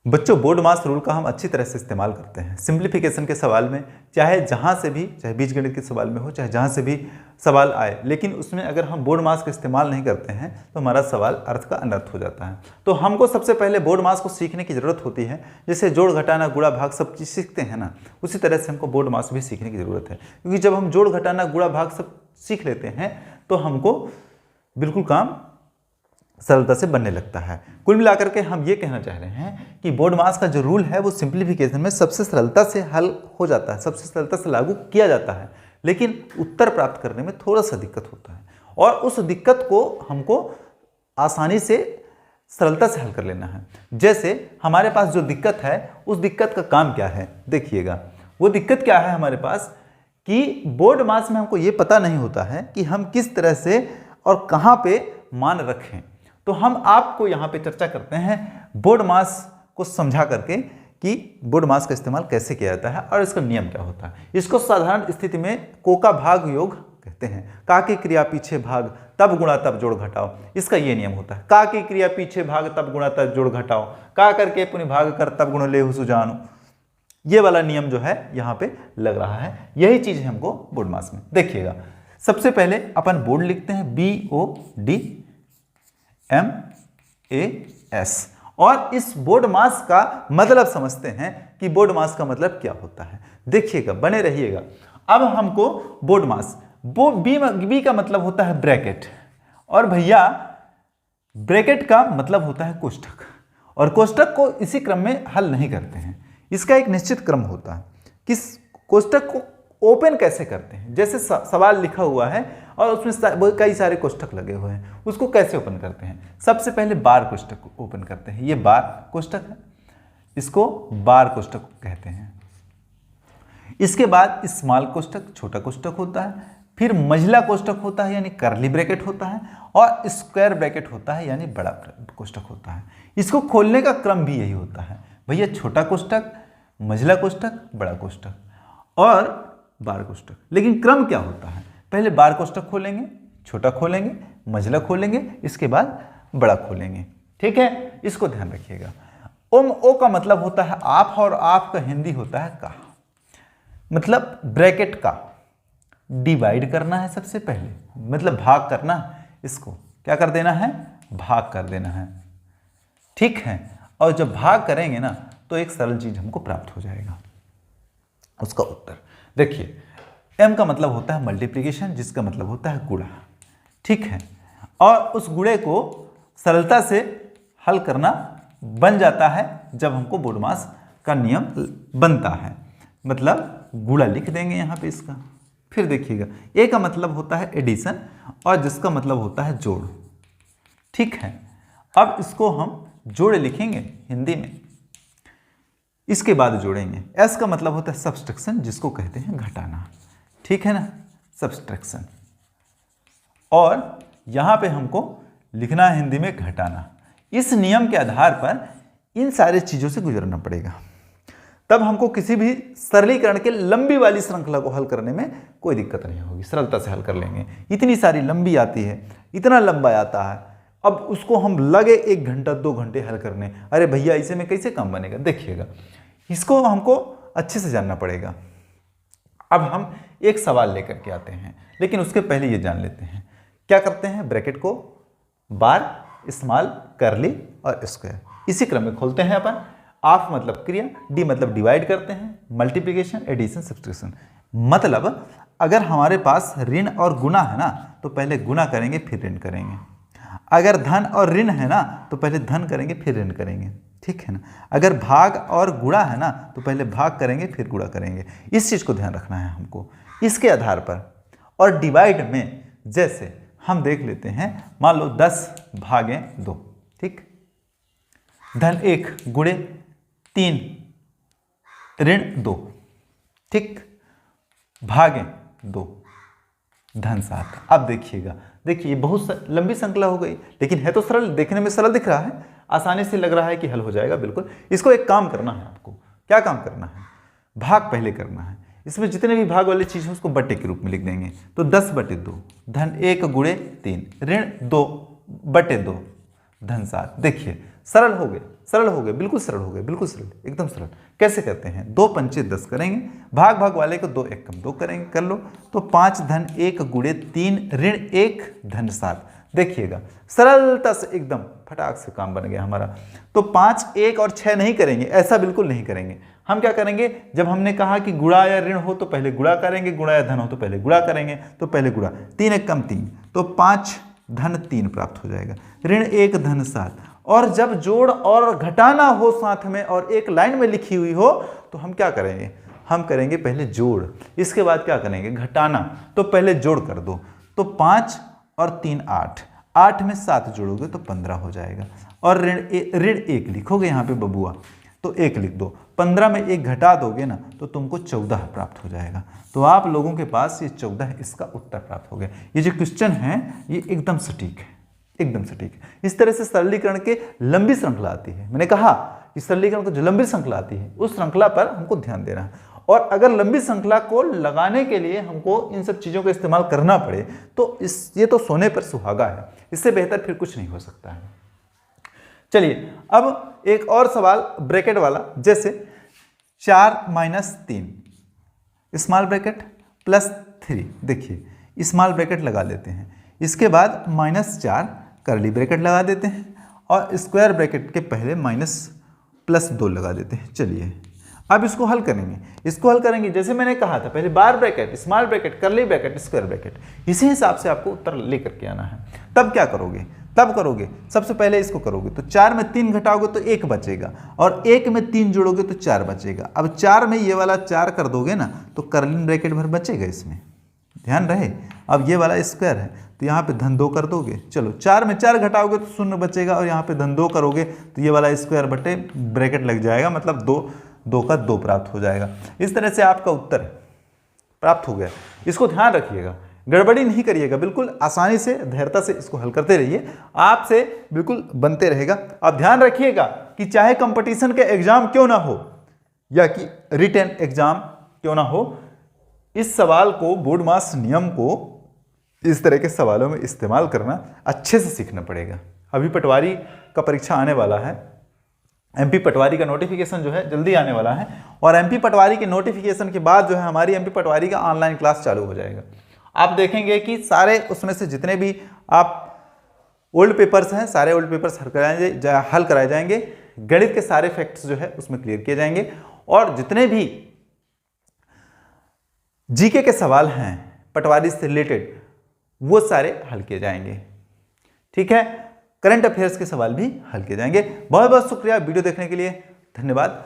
बच्चों, बोर्ड मास रूल का हम अच्छी तरह से इस्तेमाल करते हैं सिंप्लीफिकेशन के सवाल में, चाहे जहाँ से भी, चाहे बीजगणित के सवाल में हो, चाहे जहाँ से भी सवाल आए, लेकिन उसमें अगर हम बोर्ड मास का इस्तेमाल नहीं करते हैं तो हमारा सवाल अर्थ का अनर्थ हो जाता है। तो हमको सबसे पहले बोर्ड मास को सीखने की ज़रूरत होती है। जैसे जोड़ घटाना गुणा भाग सब चीज़ सीखते हैं ना, उसी तरह से हमको बोर्ड मास भी सीखने की ज़रूरत है, क्योंकि जब हम जोड़ घटाना गुणा भाग सब सीख लेते हैं तो हमको बिल्कुल काम सरलता से बनने लगता है। कुल मिलाकर के हम ये कहना चाह रहे हैं कि बोर्ड मास का जो रूल है वो सिंप्लीफिकेशन में सबसे सरलता से हल हो जाता है, सबसे सरलता से लागू किया जाता है, लेकिन उत्तर प्राप्त करने में थोड़ा सा दिक्कत होता है और उस दिक्कत को हमको आसानी से सरलता से हल कर लेना है। जैसे हमारे पास जो दिक्कत है उस दिक्कत का काम क्या है, देखिएगा। वो दिक्कत क्या है हमारे पास कि बोर्ड मास में हमको ये पता नहीं होता है कि हम किस तरह से और कहाँ पे मान रखें। तो हम आपको यहाँ पे चर्चा करते हैं बोर्ड मास को समझा करके कि बोर्ड मास का इस्तेमाल कैसे किया जाता है और इसका नियम क्या होता है। इसको साधारण स्थिति में को का भाग योग कहते हैं। का की क्रिया पीछे भाग तब गुणा तब जोड़ घटाओ, इसका ये नियम होता है। का की क्रिया पीछे भाग तब गुणा तब जोड़ घटाओ, का करके पुनः भाग कर तब गुण ले सुजानो, ये वाला नियम जो है यहाँ पे लग रहा है। यही चीज है हमको बोर्ड मास में। देखिएगा, सबसे पहले अपन बोर्ड लिखते हैं BODMAS और इस बोर्ड मास का मतलब समझते हैं कि बोर्ड मास का मतलब क्या होता है। देखिएगा, बने रहिएगा। अब हमको बोर्ड मास बी का मतलब होता है ब्रैकेट, और भैया ब्रैकेट का मतलब होता है कोष्ठक, और कोष्ठक को इसी क्रम में हल नहीं करते हैं। इसका एक निश्चित क्रम होता है। किस कोष्ठक को ओपन कैसे करते हैं, जैसे सवाल लिखा हुआ है और उसमें कई सारे कोष्ठक लगे हुए हैं, उसको कैसे ओपन करते हैं। सबसे पहले बार कोष्ठक ओपन करते हैं। ये बार कोष्ठक है, इसको बार कोष्ठक कहते हैं। इसके बाद स्मॉल कोष्ठक छोटा कोष्ठक होता है, फिर मझला कोष्ठक होता है यानी कर्ली ब्रैकेट होता है, और स्क्वायर ब्रैकेट होता है यानी बड़ा कोष्ठक होता है। इसको खोलने का क्रम भी यही होता है भैया, छोटा कोष्ठक, मझला कोष्ठक, बड़ा कोष्ठक और बार कोष्ठक। लेकिन क्रम क्या होता है, पहले बार कोष्ठक खोलेंगे, छोटा खोलेंगे, मझला खोलेंगे, इसके बाद बड़ा खोलेंगे। ठीक है, इसको ध्यान रखिएगा। ओ का मतलब होता है आप, और आप का हिंदी होता है का, मतलब ब्रैकेट का डिवाइड करना है सबसे पहले, मतलब भाग करना। इसको क्या कर देना है, भाग कर देना है। ठीक है, और जब भाग करेंगे ना तो एक सरल चीज हमको प्राप्त हो जाएगा, उसका उत्तर। देखिए, m का मतलब होता है मल्टीप्लिकेशन, जिसका मतलब होता है गुणा। ठीक है, और उस गुणे को सरलता से हल करना बन जाता है जब हमको बोर्ड मास का नियम बनता है, मतलब गुणा लिख देंगे यहाँ पे इसका। फिर देखिएगा, a का मतलब होता है एडिशन, और जिसका मतलब होता है जोड़। ठीक है, अब इसको हम जोड़ लिखेंगे हिंदी में, इसके बाद जोड़ेंगे। s का मतलब होता है सब्सट्रैक्शन, जिसको कहते हैं घटाना। ठीक है ना, सब्सट्रैक्शन, और यहां पे हमको लिखना है हिंदी में घटाना। इस नियम के आधार पर इन सारी चीजों से गुजरना पड़ेगा, तब हमको किसी भी सरलीकरण के लंबी वाली श्रृंखला को हल करने में कोई दिक्कत नहीं होगी, सरलता से हल कर लेंगे। इतनी सारी लंबी आती है, इतना लंबा आता है, अब उसको हम लगे 1 घंटा 2 घंटे हल करने, अरे भैया इसे में कैसे काम बनेगा। देखिएगा, इसको हमको अच्छे से जानना पड़ेगा। अब हम एक सवाल लेकर के आते हैं, लेकिन उसके पहले ये जान लेते हैं क्या करते हैं। ब्रैकेट को बार, स्मॉल, कर्ली और स्क्वायर इसी क्रम में खोलते हैं अपन। ऑफ मतलब क्रिया, डी मतलब डिवाइड करते हैं, मल्टीप्लिकेशन, एडिशन, सब्सट्रैक्शन। मतलब अगर हमारे पास ऋण और गुणा है ना तो पहले गुणा करेंगे फिर ऋण करेंगे। अगर धन और ऋण है ना तो पहले धन करेंगे फिर ऋण करेंगे। ठीक है ना, अगर भाग और गुणा है ना तो पहले भाग करेंगे फिर गुणा करेंगे। इस चीज को ध्यान रखना है हमको इसके आधार पर। और डिवाइड में जैसे हम देख लेते हैं, मान लो 10 भागे 2, ठीक, धन 1 गुणे 3 ऋण 2, ठीक, भागे 2 धन 7। अब देखिएगा, देखिए बहुत लंबी श्रृंखला हो गई, लेकिन है तो सरल, देखने में सरल दिख रहा है, आसानी से लग रहा है कि हल हो जाएगा। बिल्कुल, इसको एक काम करना है आपको। क्या काम करना है, भाग पहले करना है। इसमें जितने भी भाग वाली चीज है उसको बट्टे के रूप में लिख देंगे। तो 10/2 धन 1 गुणे 3 ऋण 2/2 धन 7। देखिए सरल हो गए, सरल हो गए, बिल्कुल सरल हो गए, बिल्कुल सरल, एकदम सरल। कैसे करते हैं, 2 पंचे 10 करेंगे, भाग भाग वाले को 2 1 कम 2 करेंगे, कर लो। तो 5 धन 1 गुणे 3 ऋण 1 धन 7। देखिएगा सरलता से एकदम फटाक से काम बन गया हमारा। तो 5 1 और 6 नहीं करेंगे, ऐसा बिल्कुल नहीं करेंगे। हम क्या करेंगे, जब हमने कहा कि गुणा या ऋण हो तो पहले गुणा करेंगे, गुणा या धन हो तो पहले गुणा करेंगे, तो पहले गुणा। 3 1 कम 3, तो 5 धन 3 प्राप्त हो जाएगा, ऋण 1 धन 7। और जब जोड़ और घटाना हो साथ में और एक लाइन में लिखी हुई हो तो हम क्या करेंगे, हम करेंगे पहले जोड़, इसके बाद क्या करेंगे घटाना। तो पहले जोड़ कर दो, तो 5 और 3 8, 8 में 7 जोड़ोगे तो 15 हो जाएगा। और ऋण 1 लिखोगे यहाँ पे बबुआ, तो 1 लिख दो। 15 में 1 घटा दोगे ना तो तुमको 14 प्राप्त हो जाएगा। तो आप लोगों के पास ये 14 इसका उत्तर प्राप्त हो गया। ये जो क्वेश्चन है ये एकदम सटीक है, एकदम सटीक है। इस तरह से सरलीकरण के लंबी श्रृंखला आती है। मैंने कहा कि सरलीकरण को जो लंबी श्रृंखला आती है उस श्रृंखला पर हमको ध्यान देना है। और अगर लंबी श्रृंखला को लगाने के लिए हमको इन सब चीज़ों का इस्तेमाल करना पड़े तो ये तो सोने पर सुहागा है, इससे बेहतर फिर कुछ नहीं हो सकता है। चलिए अब एक और सवाल ब्रैकेट वाला, जैसे 4 - 3 स्मॉल ब्रैकेट प्लस 3। देखिए स्मॉल ब्रैकेट लगा लेते हैं, इसके बाद -4 कर्ली ब्रैकेट लगा देते हैं और स्क्वायर ब्रैकेट के पहले +2 लगा देते हैं। चलिए अब इसको हल करेंगे, इसको हल करेंगे जैसे मैंने कहा था पहले, bar bracket, small bracket, curly bracket, square bracket, इसी हिसाब से आपको उत्तर लेकर के आना है। तब क्या करोगे, तब करोगे सबसे पहले इसको करोगे तो 4 में 3 घटाओगे तो 1 बचेगा, और 1 में 3 जोड़ोगे तो 4 बचेगा। अब 4 में ये वाला 4 कर दोगे ना तो कर्ली ब्रैकेट भर बचेगा, इसमें ध्यान रहे। अब ये वाला स्क्वायर है तो यहाँ पे धन 2 कर दोगे, चलो 4 में 4 घटाओगे तो 0 बचेगा, और यहाँ पे धन 2 करोगे तो ये वाला स्क्वायर बटे ब्रैकेट लग जाएगा, मतलब 2 का 2 प्राप्त हो जाएगा। इस तरह से आपका उत्तर प्राप्त हो गया। इसको ध्यान रखिएगा, गड़बड़ी नहीं करिएगा, बिल्कुल आसानी से धैर्यता से इसको हल करते रहिए, आपसे बिल्कुल बनते रहेगा। अब ध्यान रखिएगा कि चाहे कंपटीशन के एग्जाम क्यों ना हो या कि रिटन एग्जाम क्यों ना हो, इस सवाल को, बोर्ड मास नियम को इस तरह के सवालों में इस्तेमाल करना अच्छे से सीखना पड़ेगा। अभी पटवारी का परीक्षा आने वाला है, एमपी पटवारी का नोटिफिकेशन जो है जल्दी आने वाला है, और एमपी पटवारी के नोटिफिकेशन के बाद जो है हमारी एमपी पटवारी का ऑनलाइन क्लास चालू हो जाएगा। आप देखेंगे कि सारे उसमें से जितने भी आप ओल्ड पेपर्स हैं सारे ओल्ड पेपर्स हल कराए जाएंगे, गणित के सारे फैक्ट्स जो है उसमें क्लियर किए जाएंगे, और जितने भी जीके के सवाल हैं पटवारी से रिलेटेड वो सारे हल किए जाएंगे। ठीक है, करंट अफेयर्स के सवाल भी हल किए जाएंगे। बहुत बहुत शुक्रिया वीडियो देखने के लिए, धन्यवाद।